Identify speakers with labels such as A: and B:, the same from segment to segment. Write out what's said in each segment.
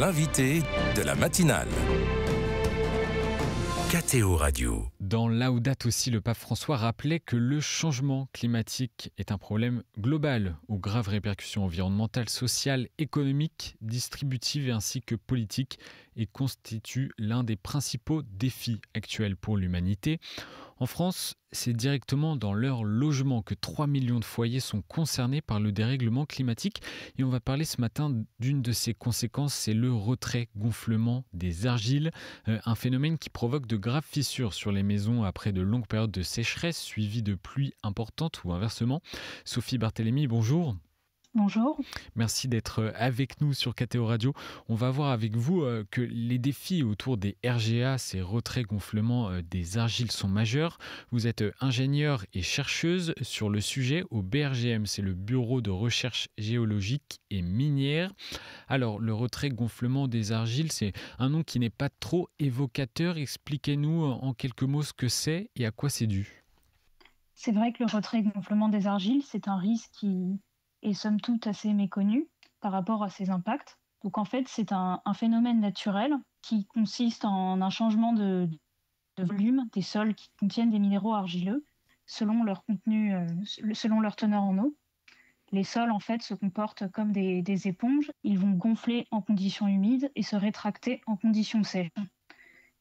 A: l'invité de la matinale. KTO Radio.
B: Dans Laudato Si, le pape François rappelait que le changement climatique est un problème global aux graves répercussions environnementales, sociales, économiques, distributives ainsi que politiques et constitue l'un des principaux défis actuels pour l'humanité. En France, c'est directement dans leur logement que 3 millions de foyers sont concernés par le dérèglement climatique. Et on va parler ce matin d'une de ces conséquences, c'est le retrait-gonflement des argiles, un phénomène qui provoque de graves fissures sur les maisons après de longues périodes de sécheresse suivies de pluies importantes ou inversement. Sophie Barthélémy, bonjour.
C: Bonjour.
B: Merci d'être avec nous sur KTO Radio. On va voir avec vous que les défis autour des RGA, ces retraits-gonflements des argiles, sont majeurs. Vous êtes ingénieure et chercheuse sur le sujet au BRGM, c'est le Bureau de recherche géologique et minière. Alors, le retrait-gonflement des argiles, c'est un nom qui n'est pas trop évocateur. Expliquez-nous en quelques mots ce que c'est et à quoi c'est dû.
C: C'est vrai que le retrait-gonflement des argiles, c'est un risque qui est somme toute assez méconnu par rapport à ses impacts. Donc en fait, c'est un phénomène naturel qui consiste en un changement de volume des sols qui contiennent des minéraux argileux selon leur contenu, selon leur teneur en eau. Les sols en fait se comportent comme des éponges. Ils vont gonfler en conditions humides et se rétracter en conditions sèches.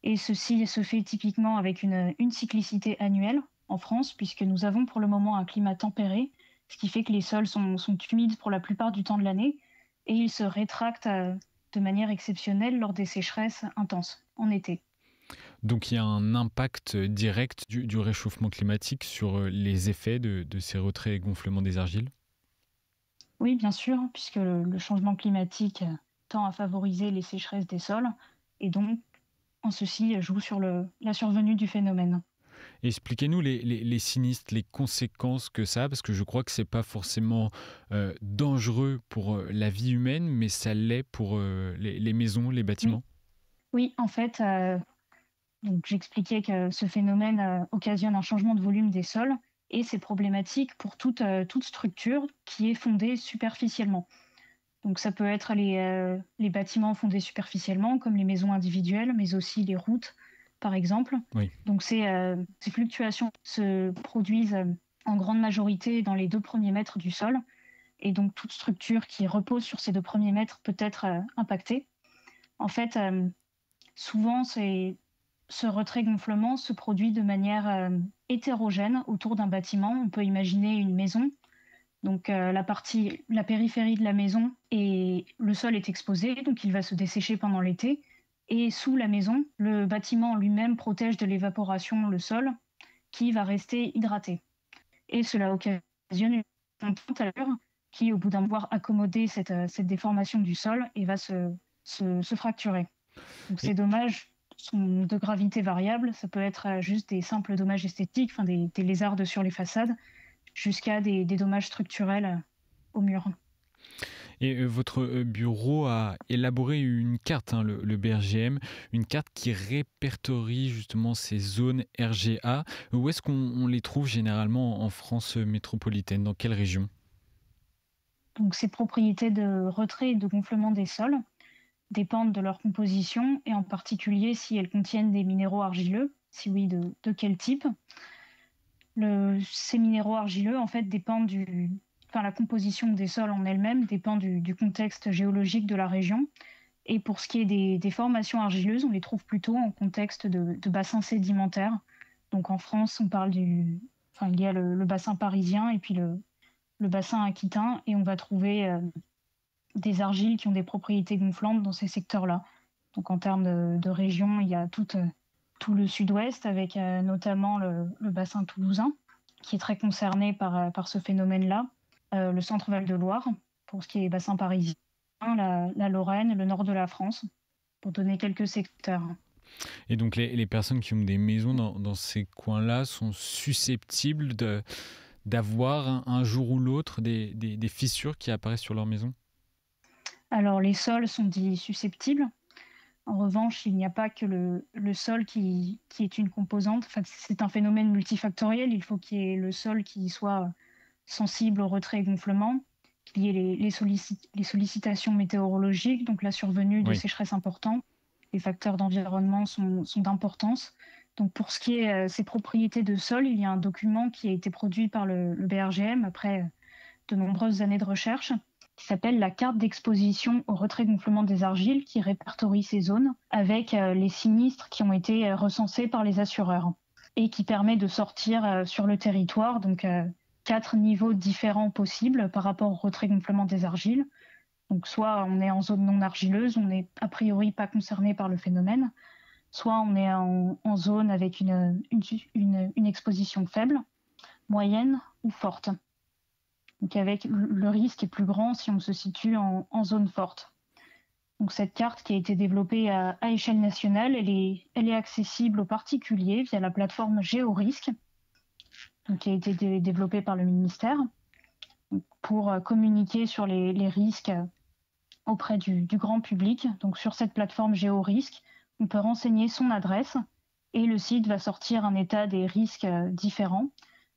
C: Et ceci se fait typiquement avec une cyclicité annuelle en France, puisque nous avons pour le moment un climat tempéré, ce qui fait que les sols sont humides pour la plupart du temps de l'année et ils se rétractent de manière exceptionnelle lors des sécheresses intenses en été.
B: Donc il y a un impact direct du réchauffement climatique sur les effets de ces retraits et gonflements des argiles ?
C: Oui, bien sûr, puisque le changement climatique tend à favoriser les sécheresses des sols et donc en ceci joue sur la survenue du phénomène.
B: Expliquez-nous les sinistres, les conséquences que ça a, parce que je crois que ce n'est pas forcément dangereux pour la vie humaine, mais ça l'est pour les maisons, les bâtiments.
C: Oui, en fait, donc j'expliquais que ce phénomène occasionne un changement de volume des sols et c'est problématique pour toute structure qui est fondée superficiellement. Donc ça peut être les bâtiments fondés superficiellement, comme les maisons individuelles, mais aussi les routes, par exemple.
B: Oui.
C: Donc ces fluctuations se produisent en grande majorité dans les 2 premiers mètres du sol. Et donc toute structure qui repose sur ces 2 premiers mètres peut être impactée. En fait, souvent, ce retrait-gonflement se produit de manière hétérogène autour d'un bâtiment. On peut imaginer une maison. Donc la périphérie de la maison et le sol est exposé, donc il va se dessécher pendant l'été. Et sous la maison, le bâtiment lui-même protège de l'évaporation le sol qui va rester hydraté. Et cela occasionne une température qui, au bout d'un moment, va accommoder cette déformation du sol et va se fracturer. Donc ces dommages sont de gravité variable. Ça peut être juste des simples dommages esthétiques, des lézardes sur les façades, jusqu'à des dommages structurels au mur.
B: Et votre bureau a élaboré une carte, le BRGM, une carte qui répertorie justement ces zones RGA. Où est-ce qu'on les trouve généralement en France métropolitaine ? Dans quelle région ?
C: Donc ces propriétés de retrait et de gonflement des sols dépendent de leur composition et en particulier si elles contiennent des minéraux argileux, si oui, de quel type. Ces minéraux argileux en fait dépendent la composition des sols en elle-même dépend du contexte géologique de la région. Et pour ce qui est des formations argileuses, on les trouve plutôt en contexte de bassins sédimentaires. Donc en France, on parle il y a le bassin parisien et puis le bassin aquitain, et on va trouver des argiles qui ont des propriétés gonflantes dans ces secteurs-là. Donc en termes de région, il y a tout le sud-ouest avec notamment le bassin toulousain qui est très concerné par ce phénomène-là. Le centre Val-de-Loire, pour ce qui est bassin parisien, la Lorraine, le nord de la France, pour donner quelques secteurs.
B: Et donc les personnes qui ont des maisons dans ces coins-là sont susceptibles d'avoir un jour ou l'autre des fissures qui apparaissent sur leur maison ? Alors
C: les sols sont dits susceptibles. En revanche, il n'y a pas que le sol qui est une composante. Enfin, c'est un phénomène multifactoriel. Il faut qu'il y ait le sol qui soit sensible au retrait et gonflement, multiplier les sollicitations météorologiques, donc la survenue de sécheresses importantes. Les facteurs d'environnement sont d'importance. Donc pour ce qui est ces propriétés de sol, il y a un document qui a été produit par le BRGM après de nombreuses années de recherche, qui s'appelle la carte d'exposition au retrait-gonflement des argiles, qui répertorie ces zones avec les sinistres qui ont été recensés par les assureurs et qui permet de sortir sur le territoire, donc 4 niveaux différents possibles par rapport au retrait-gonflement des argiles. Donc soit on est en zone non argileuse, on n'est a priori pas concerné par le phénomène, soit on est en zone avec une exposition faible, moyenne ou forte. Donc avec le risque est plus grand si on se situe en zone forte. Donc cette carte qui a été développée à échelle nationale, elle est accessible aux particuliers via la plateforme GeoRisque, donc qui a été développée par le ministère, pour communiquer sur les risques auprès du grand public. Donc sur cette plateforme GeoRisque, on peut renseigner son adresse et le site va sortir un état des risques différents,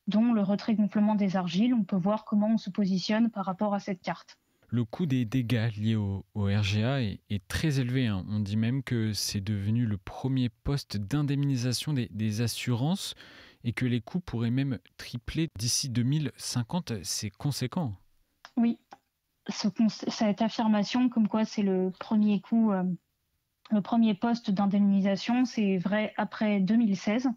C: dont le retrait-gonflement des argiles. On peut voir comment on se positionne par rapport à cette carte.
B: Le coût des dégâts liés au RGA est très élevé. On dit même que c'est devenu le premier poste d'indemnisation des assurances et que les coûts pourraient même tripler d'ici 2050. C'est conséquent.
C: Oui, cette affirmation comme quoi c'est le premier coût, le premier poste d'indemnisation, c'est vrai après 2016.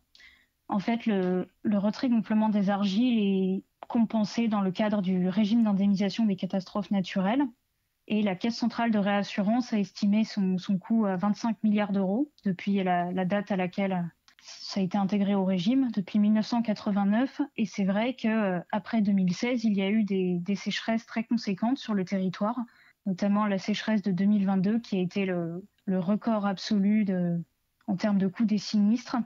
C: En fait, le retrait-gonflement des argiles est compensé dans le cadre du régime d'indemnisation des catastrophes naturelles. Et la Caisse centrale de réassurance a estimé son coût à 25 milliards d'euros depuis la date à laquelle ça a été intégré au régime, depuis 1989. Et c'est vrai qu'après 2016, il y a eu des sécheresses très conséquentes sur le territoire, notamment la sécheresse de 2022 qui a été le record absolu en termes de coût des sinistres.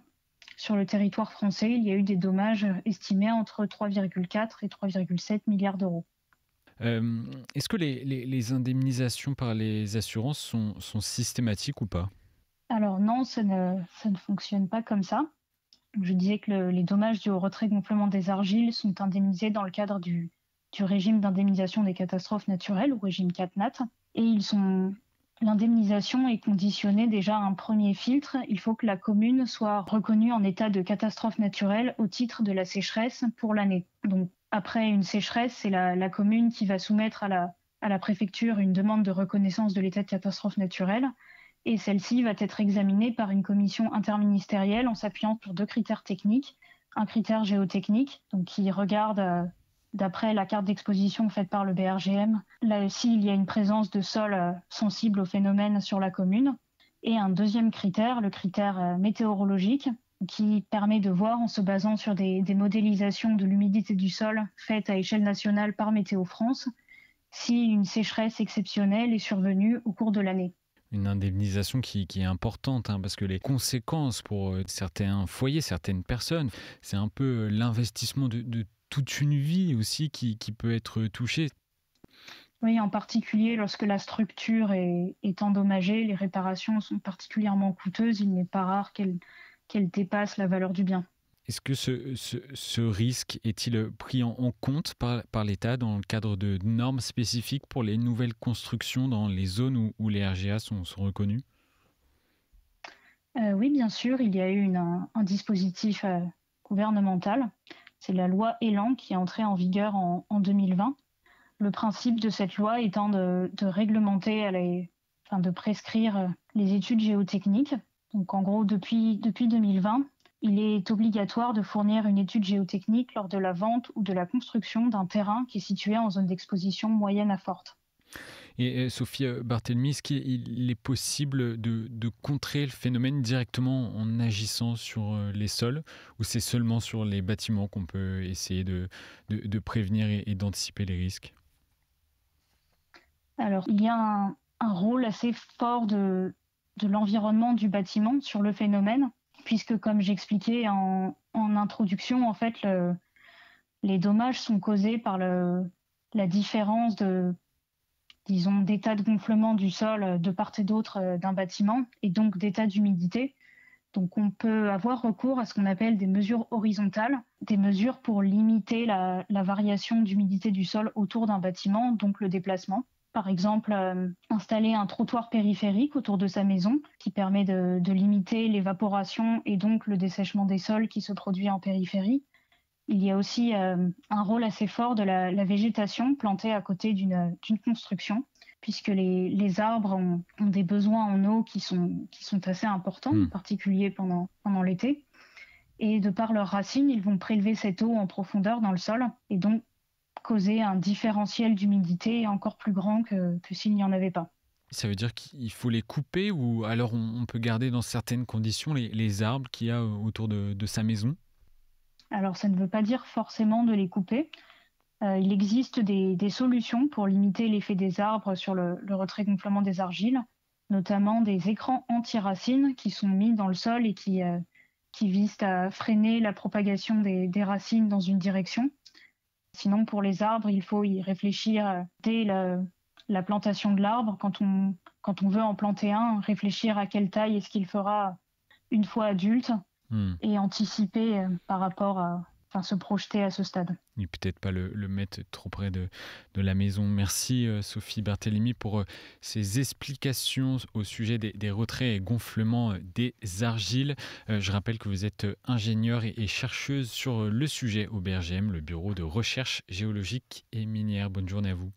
C: Sur le territoire français, il y a eu des dommages estimés entre 3,4 et 3,7 milliards d'euros.
B: Est-ce que les indemnisations par les assurances sont systématiques ou pas ?
C: Alors non, ça ne fonctionne pas comme ça. Je disais que les dommages dus au retrait-gonflement des argiles sont indemnisés dans le cadre du régime d'indemnisation des catastrophes naturelles, ou régime CatNat, et l'indemnisation est conditionnée déjà à un premier filtre. Il faut que la commune soit reconnue en état de catastrophe naturelle au titre de la sécheresse pour l'année. Donc, après une sécheresse, c'est la commune qui va soumettre à la préfecture une demande de reconnaissance de l'état de catastrophe naturelle. Et celle-ci va être examinée par une commission interministérielle en s'appuyant sur 2 critères techniques. Un critère géotechnique, donc qui regarde d'après la carte d'exposition faite par le BRGM, là aussi il y a une présence de sol sensible au phénomène sur la commune. Et un deuxième critère, le critère météorologique, qui permet de voir en se basant sur des modélisations de l'humidité du sol faites à échelle nationale par Météo France, si une sécheresse exceptionnelle est survenue au cours de l'année.
B: Une indemnisation qui est importante, parce que les conséquences pour certains foyers, certaines personnes, c'est un peu l'investissement de toute une vie aussi qui peut être touchée.
C: Oui, en particulier lorsque la structure est endommagée, les réparations sont particulièrement coûteuses. Il n'est pas rare qu'elles dépassent la valeur du bien.
B: Est-ce que ce risque est-il pris en compte par l'État dans le cadre de normes spécifiques pour les nouvelles constructions dans les zones où les RGA sont reconnus ?
C: Oui, bien sûr, il y a eu un dispositif gouvernemental. C'est la loi Elan qui est entrée en vigueur en 2020. Le principe de cette loi étant de réglementer, de prescrire les études géotechniques. Donc en gros, depuis 2020, il est obligatoire de fournir une étude géotechnique lors de la vente ou de la construction d'un terrain qui est situé en zone d'exposition moyenne à forte.
B: Et Sophie Barthelemy, est-ce qu'il est possible de contrer le phénomène directement en agissant sur les sols, ou c'est seulement sur les bâtiments qu'on peut essayer de prévenir et d'anticiper les risques ?
C: Alors, il y a un rôle assez fort de l'environnement du bâtiment sur le phénomène, puisque comme j'expliquais en introduction, en fait, les dommages sont causés par la différence d'état de gonflement du sol de part et d'autre d'un bâtiment, et donc d'état d'humidité. Donc on peut avoir recours à ce qu'on appelle des mesures horizontales, des mesures pour limiter la variation d'humidité du sol autour d'un bâtiment, donc le déplacement. Par exemple, installer un trottoir périphérique autour de sa maison qui permet de limiter l'évaporation et donc le dessèchement des sols qui se produit en périphérie. Il y a aussi un rôle assez fort de la végétation plantée à côté d'une construction, puisque les arbres ont des besoins en eau qui sont assez importants, en particulier pendant l'été. Et de par leurs racines, ils vont prélever cette eau en profondeur dans le sol et donc causer un différentiel d'humidité encore plus grand que s'il n'y en avait pas.
B: Ça veut dire qu'il faut les couper ou alors on peut garder dans certaines conditions les arbres qu'il y a autour de sa maison ?
C: Alors ça ne veut pas dire forcément de les couper. Il existe des solutions pour limiter l'effet des arbres sur le retrait-gonflement des argiles, notamment des écrans anti-racines qui sont mis dans le sol et qui visent à freiner la propagation des racines dans une direction. Sinon, pour les arbres, il faut y réfléchir dès la plantation de l'arbre. Quand on veut en planter un, réfléchir à quelle taille est-ce qu'il fera une fois adulte et anticiper par rapport à... se projeter à ce stade.
B: Et peut-être pas le mettre trop près de la maison. Merci Sophie Barthélémy pour ces explications au sujet des retraits et gonflements des argiles. Je rappelle que vous êtes ingénieure et chercheuse sur le sujet au BRGM, le Bureau de recherche géologique et minière. Bonne journée à vous.